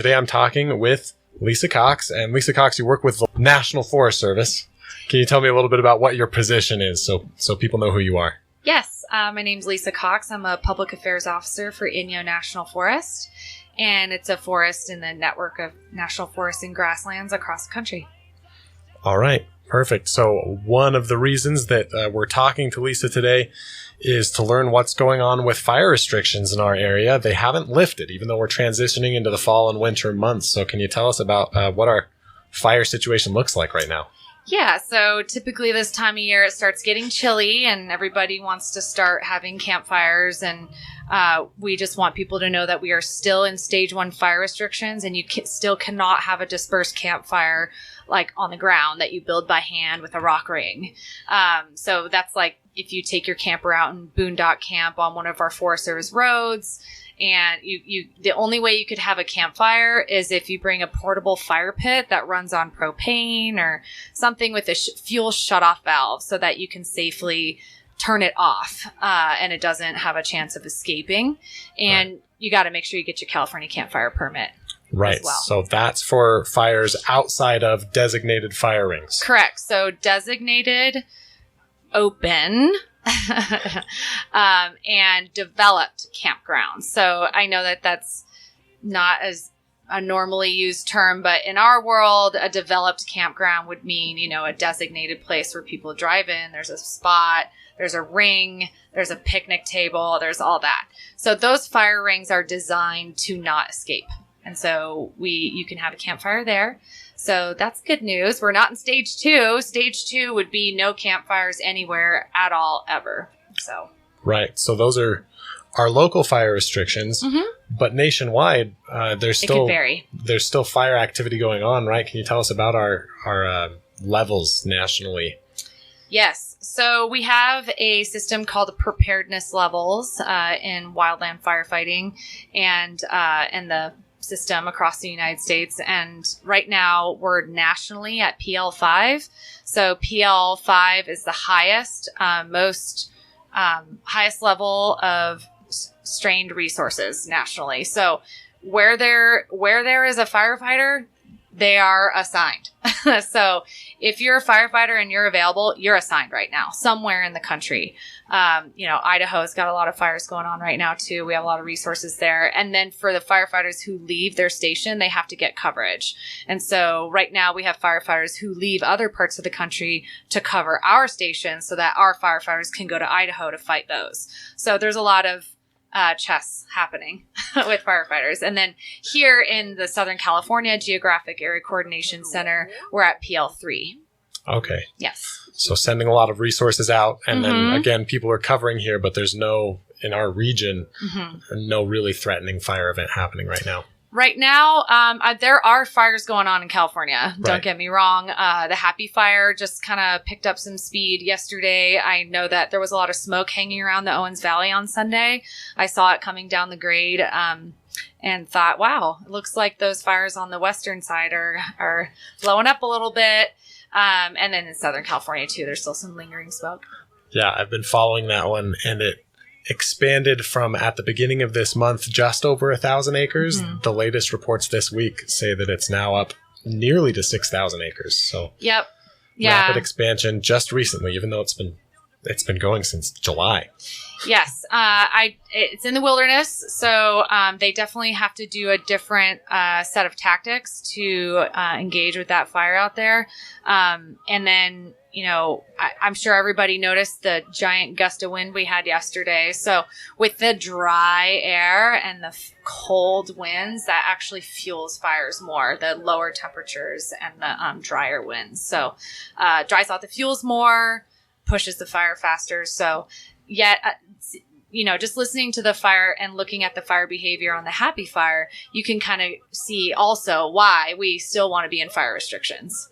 Today I'm talking with Lisa Cox. And Lisa Cox, you work with the National Forest Service. Can you tell me a little bit about what your position is so people know who you are? Yes, my name's Lisa Cox. I'm a public affairs officer for Inyo National Forest, and it's a forest in the network of national forests and grasslands across the country. All right, perfect. So one of the reasons that we're talking to Lisa today is to learn what's going on with fire restrictions in our area. They haven't lifted, even though we're transitioning into the fall and winter months. So can you tell us about what our fire situation looks like right now? Yeah, so typically this time of year it starts getting chilly and everybody wants to start having campfires, and we just want people to know that we are still in stage 1 fire restrictions, and you still cannot have a dispersed campfire like on the ground that you build by hand with a rock ring. So that's like if you take your camper out and boondock camp on one of our Forest Service roads, and you the only way you could have a campfire is if you bring a portable fire pit that runs on propane or something with a fuel shutoff valve so that you can safely turn it off and it doesn't have a chance of escaping. And you got to make sure you get your California campfire permit. Right. As well. So that's for fires outside of designated fire rings. Correct. So designated, open, and developed campgrounds. So I know that that's not as a normally used term, but in our world, a developed campground would mean, a designated place where people drive in. There's a spot, there's a ring, there's a picnic table, there's all that. So those fire rings are designed to not escape. And so you can have a campfire there. So that's good news. We're not in stage 2. Stage 2 would be no campfires anywhere at all, ever. So right. So those are our local fire restrictions, but nationwide, there's still fire activity going on, right? Can you tell us about our levels nationally? Yes. So we have a system called preparedness levels in wildland firefighting, and the system across the United States. And right now we're nationally at PL5. So PL5 is the highest, highest level of strained resources nationally. So where there is a firefighter, they are assigned. So if you're a firefighter and you're available, you're assigned right now somewhere in the country. Idaho's got a lot of fires going on right now too. We have a lot of resources there. And then for the firefighters who leave their station, they have to get coverage. And so right now we have firefighters who leave other parts of the country to cover our station so that our firefighters can go to Idaho to fight those. So there's a lot of chess happening with firefighters. And then here in the Southern California Geographic Area Coordination Center, we're at PL3. Okay. Yes. So sending a lot of resources out, and then again, people are covering here, but there's in our region, no really threatening fire event happening right now. Right now, there are fires going on in California. Don't get me wrong. The Happy Fire just kind of picked up some speed yesterday. I know that there was a lot of smoke hanging around the Owens Valley on Sunday. I saw it coming down the grade and thought, wow, it looks like those fires on the western side are blowing up a little bit. And then in Southern California, too, there's still some lingering smoke. Yeah, I've been following that one, and it expanded from at the beginning of this month just over 1,000 acres. The latest reports this week say that it's now up nearly to 6,000 acres. So yep, yeah, rapid expansion just recently, even though it's been going since July. Yes, it's in the wilderness, so they definitely have to do a different set of tactics to engage with that fire out there. And then, I'm sure everybody noticed the giant gust of wind we had yesterday. So with the dry air and the cold winds, that actually fuels fires more, the lower temperatures and the drier winds. So dries out the fuels more, pushes the fire faster. So yet, just listening to the fire and looking at the fire behavior on the Happy Fire, you can kind of see also why we still want to be in fire restrictions.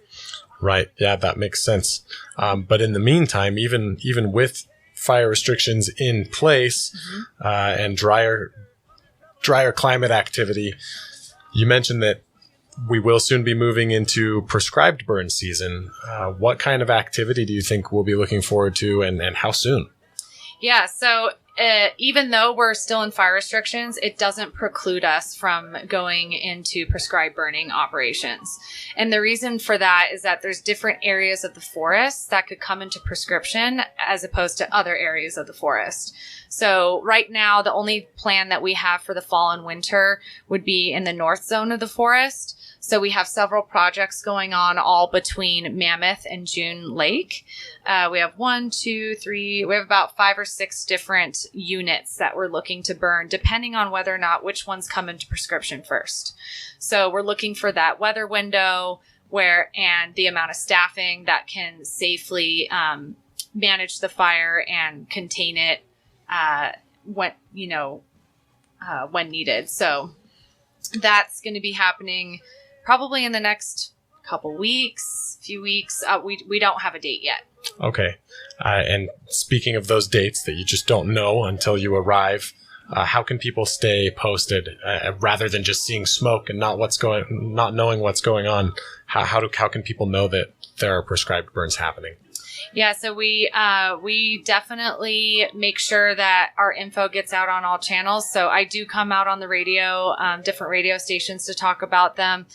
Right. Yeah, that makes sense. But in the meantime, even with fire restrictions in place and drier climate activity, you mentioned that we will soon be moving into prescribed burn season. What kind of activity do you think we'll be looking forward to, and how soon? Yeah, so even though we're still in fire restrictions, it doesn't preclude us from going into prescribed burning operations. And the reason for that is that there's different areas of the forest that could come into prescription as opposed to other areas of the forest. So right now, the only plan that we have for the fall and winter would be in the north zone of the forest. So we have several projects going on all between Mammoth and June Lake. We have we have about 5 or 6 different units that we're looking to burn, depending on whether or not which ones come into prescription first. So we're looking for that weather window and the amount of staffing that can safely manage the fire and contain it when needed. So that's going to be happening probably in the next few weeks. We don't have a date yet. Okay. And speaking of those dates that you just don't know until you arrive, how can people stay posted rather than just seeing smoke and not knowing what's going on? How can people know that there are prescribed burns happening? Yeah, so we definitely make sure that our info gets out on all channels. So I do come out on the radio, different radio stations to talk about them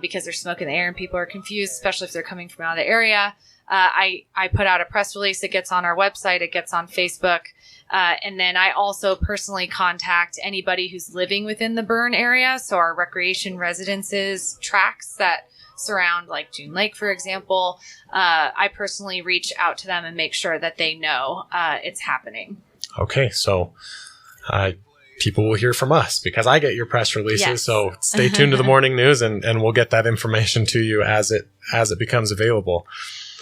because there's smoke in the air and people are confused, especially if they're coming from out of the area. I put out a press release. It gets on our website. It gets on Facebook. And then I also personally contact anybody who's living within the burn area. So our recreation residences, tracks that surround like June Lake, for example, I personally reach out to them and make sure that they know it's happening. Okay, so people will hear from us because I get your press releases. Yes. So stay tuned to the morning news, and we'll get that information to you as it becomes available.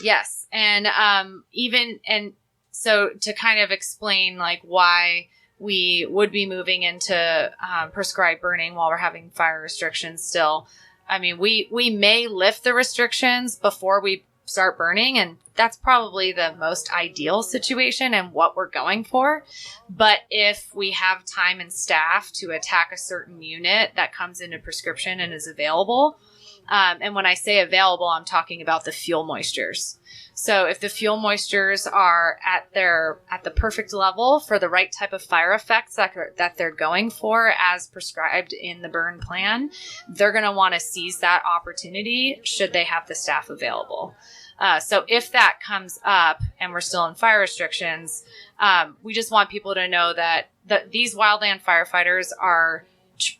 Yes, and so to kind of explain like why we would be moving into prescribed burning while we're having fire restrictions still. I mean, we may lift the restrictions before we start burning, and that's probably the most ideal situation and what we're going for. But if we have time and staff to attack a certain unit that comes into prescription and is available, and when I say available, I'm talking about the fuel moistures. So if the fuel moistures are at the perfect level for the right type of fire effects that they're going for as prescribed in the burn plan, they're going to want to seize that opportunity should they have the staff available. So if that comes up and we're still in fire restrictions, we just want people to know that these wildland firefighters are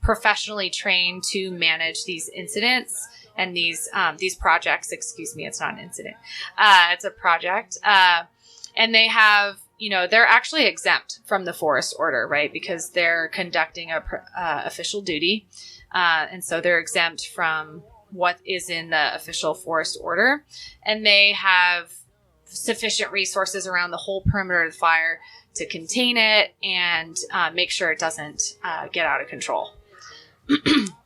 professionally trained to manage these incidents. And these projects, excuse me, it's not an incident. It's a project. And they have, they're actually exempt from the forest order, right? Because they're conducting official duty. And so they're exempt from what is in the official forest order. And they have sufficient resources around the whole perimeter of the fire to contain it and make sure it doesn't get out of control.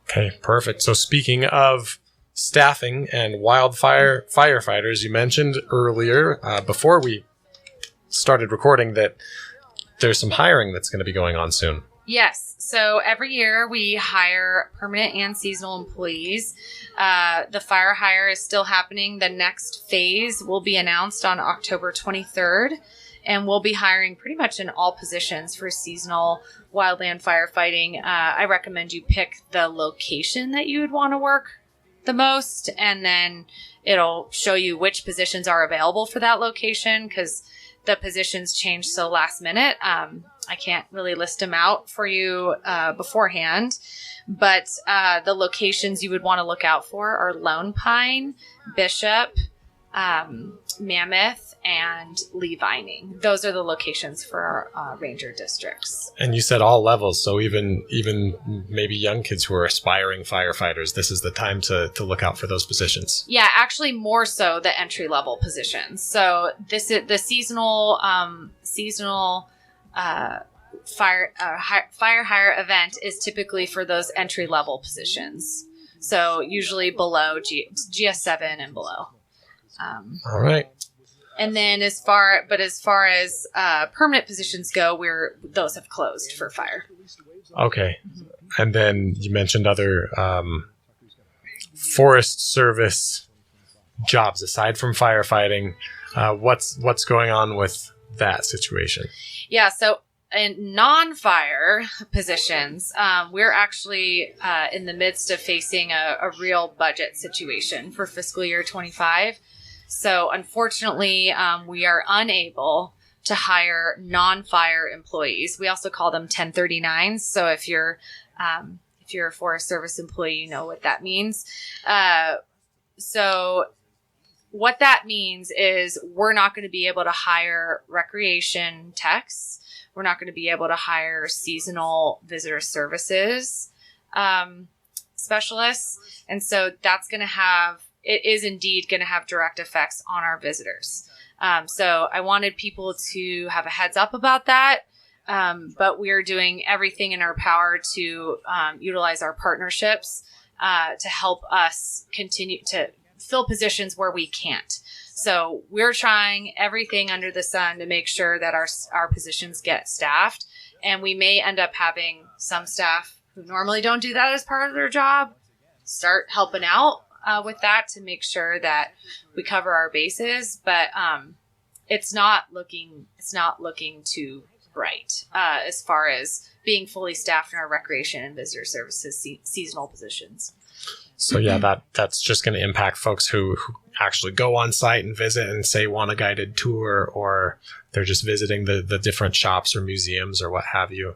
Okay, perfect. So speaking of staffing and wildfire firefighters, you mentioned earlier before we started recording that there's some hiring that's going to be going on soon. Yes. So every year we hire permanent and seasonal employees. The fire hire is still happening. The next phase will be announced on October 23rd. And we'll be hiring pretty much in all positions for seasonal wildland firefighting. I recommend you pick the location that you would want to work the most, and then it'll show you which positions are available for that location because the positions change so last minute. I can't really list them out for you beforehand, but the locations you would want to look out for are Lone Pine, Bishop, Mammoth, and Lee Vining. Those are the locations for our ranger districts. And you said all levels, so even maybe young kids who are aspiring firefighters, this is the time to look out for those positions. Yeah, actually more so the entry level positions. So this is the seasonal fire hire event is typically for those entry level positions. So usually below GS7 and below. All right. And then as far as permanent positions go, those have closed for fire. Okay. Mm-hmm. And then you mentioned other Forest Service jobs aside from firefighting. What's going on with that situation? Yeah, so in non-fire positions, we're actually in the midst of facing a real budget situation for fiscal year 25. So unfortunately, we are unable to hire non-fire employees. We also call them 1039s. So if you're a Forest Service employee, you know what that means. So what that means is we're not going to be able to hire recreation techs. We're not going to be able to hire seasonal visitor services specialists. And so it is indeed going to have direct effects on our visitors. So I wanted people to have a heads up about that. But we are doing everything in our power to utilize our partnerships to help us continue to fill positions where we can't. So we're trying everything under the sun to make sure that our positions get staffed. And we may end up having some staff who normally don't do that as part of their job start helping out with that to make sure that we cover our bases. But it's not looking too bright as far as being fully staffed in our recreation and visitor services seasonal positions. So yeah, that's just going to impact folks who actually go on site and visit and say want a guided tour, or they're just visiting the different shops or museums or what have you.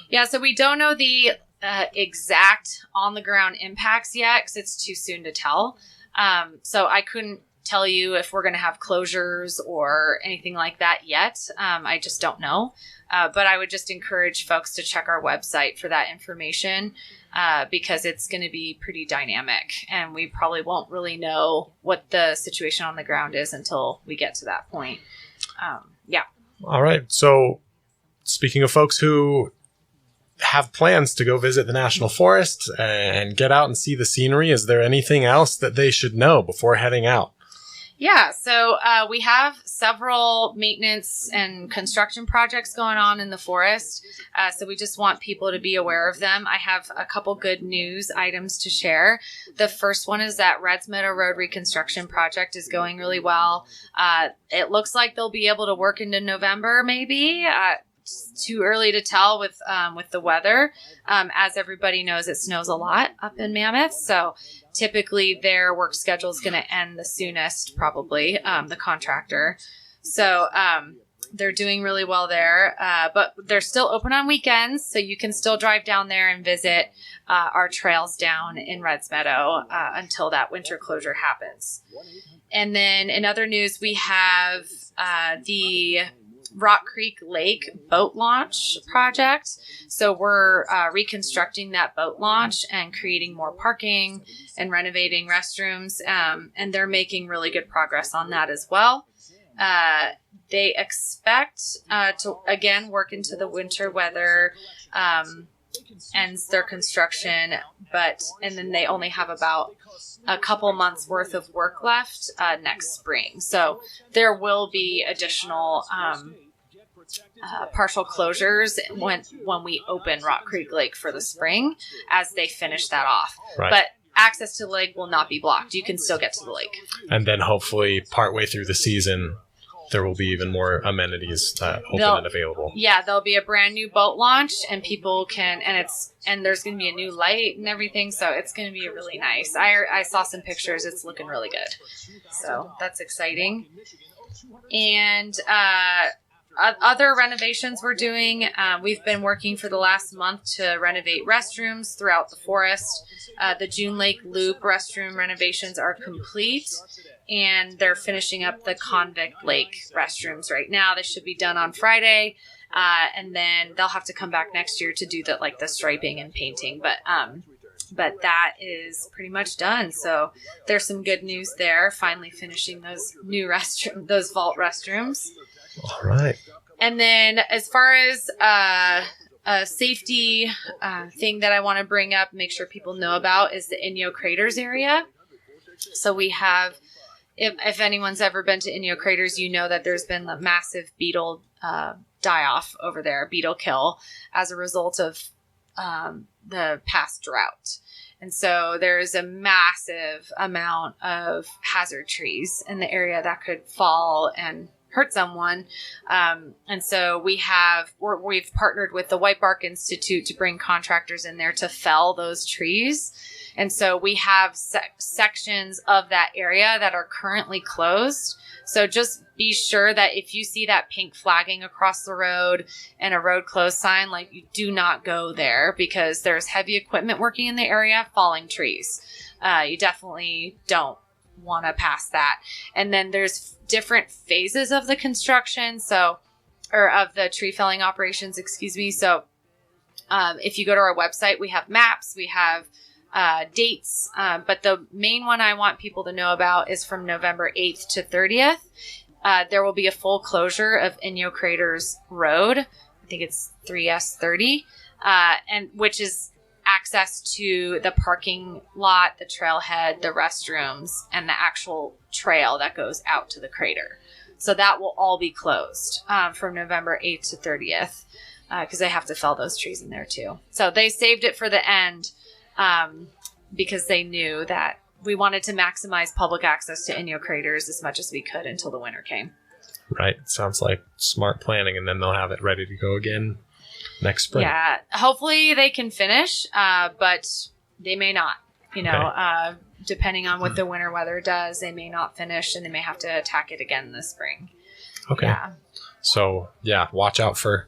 Yeah, so we don't know the exact on the ground impacts yet because it's too soon to tell. So I couldn't tell you if we're going to have closures or anything like that yet. I just don't know. But I would just encourage folks to check our website for that information because it's going to be pretty dynamic and we probably won't really know what the situation on the ground is until we get to that point. Yeah. All right. So speaking of folks who have plans to go visit the National Forest and get out and see the scenery, is there anything else that they should know before heading out? Yeah, so we have several maintenance and construction projects going on in the forest. So we just want people to be aware of them. I have a couple good news items to share. The first one is that Reds Meadow Road reconstruction project is going really well. It looks like they'll be able to work into November, maybe. It's too early to tell with the weather. As everybody knows, it snows a lot up in Mammoth. So typically their work schedule is going to end the soonest, probably, the contractor. So they're doing really well there. But they're still open on weekends, so you can still drive down there and visit our trails down in Reds Meadow until that winter closure happens. And then in other news, we have the Rock Creek Lake boat launch project. So we're reconstructing that boat launch and creating more parking and renovating restrooms. And they're making really good progress on that as well. They expect to, again, work into the winter weather, ends their construction, and then they only have about a couple months worth of work left next spring. So there will be additional partial closures when we open Rock Creek Lake for the spring as they finish that off. Right. But access to the lake will not be blocked. You can still get to the lake. And then hopefully partway through the season, there will be even more amenities open and available. Yeah, there'll be a brand new boat launch and people can, and there's going to be a new light and everything. So it's going to be really nice. I saw some pictures. It's looking really good. So that's exciting. And, other renovations we're doing, we've been working for the last month to renovate restrooms throughout the forest. The June Lake Loop restroom renovations are complete, and they're finishing up the Convict Lake restrooms right now. They should be done on Friday, and then they'll have to come back next year to do the striping and painting. But that is pretty much done. So there's some good news there. Finally finishing those new those vault restrooms. All right. And then as far as a safety thing that I want to bring up, make sure people know about, is the Inyo Craters area. So we have, if anyone's ever been to Inyo Craters, you know that there's been a massive beetle die-off over there, beetle kill, as a result of the past drought. And so there's a massive amount of hazard trees in the area that could fall and hurt someone. And so we've partnered with the White Bark Institute to bring contractors in there to fell those trees. And so we have sections of that area that are currently closed. So just be sure that if you see that pink flagging across the road and a road closed sign, like, you do not go there, because there's heavy equipment working in the area, falling trees. You definitely don't want to pass that. And then there's different phases of the construction. Or of the tree felling operations, excuse me. So if you go to our website, we have maps, we have dates, but the main one I want people to know about is from November 8th to 30th. There will be a full closure of Inyo Craters Road. I think it's 3S30, and which is access to the parking lot, the trailhead, the restrooms, and the actual trail that goes out to the crater. So that will all be closed from November 8th to 30th, because they have to fell those trees in there too. So they saved it for the end, because they knew that we wanted to maximize public access to Inyo Craters as much as we could until the winter came. Right. Sounds like smart planning, and then they'll have it ready to go again next spring. Yeah. Hopefully they can finish, but they may not. Okay. Depending on what the winter weather does, they may not finish, and they may have to attack it again this spring. Okay. Yeah. So, yeah, watch out for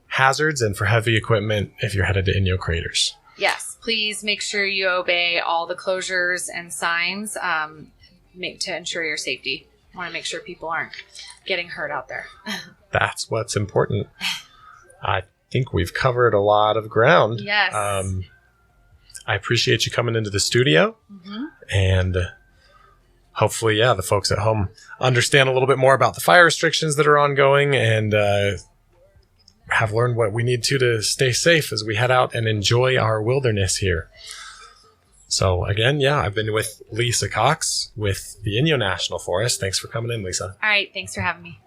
hazards and for heavy equipment if you're headed to Inyo Craters. Yes, please make sure you obey all the closures and signs to ensure your safety. I want to make sure people aren't getting hurt out there. That's what's important. I think we've covered a lot of ground. Yes. I appreciate you coming into the studio. Mm-hmm. And hopefully, the folks at home understand a little bit more about the fire restrictions that are ongoing, and have learned what we need to stay safe as we head out and enjoy our wilderness here. So again, I've been with Lisa Cox with the Inyo National Forest. Thanks for coming in, Lisa. All right. Thanks for having me.